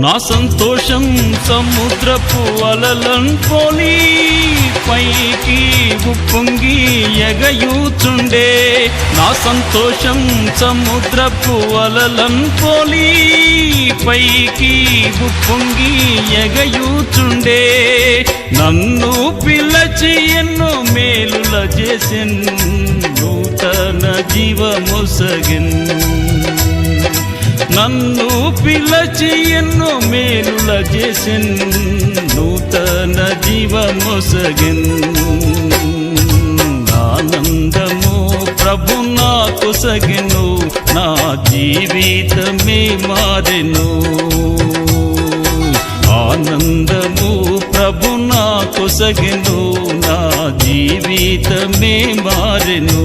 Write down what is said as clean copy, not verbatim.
నా సంతోషం సముద్రపు అలలను పోలి పైకి ఉప్పొంగి ఎగయూచుండే. నా సంతోషం సముద్రపు అలలను పోలి పైకి ఉప్పొంగి ఎగయూచుండే. నన్ను పిలచి ఎన్నో మేలుల చేసెన్, నూతన జీవమొసగెన్. నన్ను పిలచి ఎన్నో మేలుల చేసెన్, నూతన జీవమొసగెన్. ఆనందము ప్రభు నాకొసగెను, నా జీవితమే మారెను. ఆనందము ప్రభు నాకొసగెను, నా జీవితమే మారెను.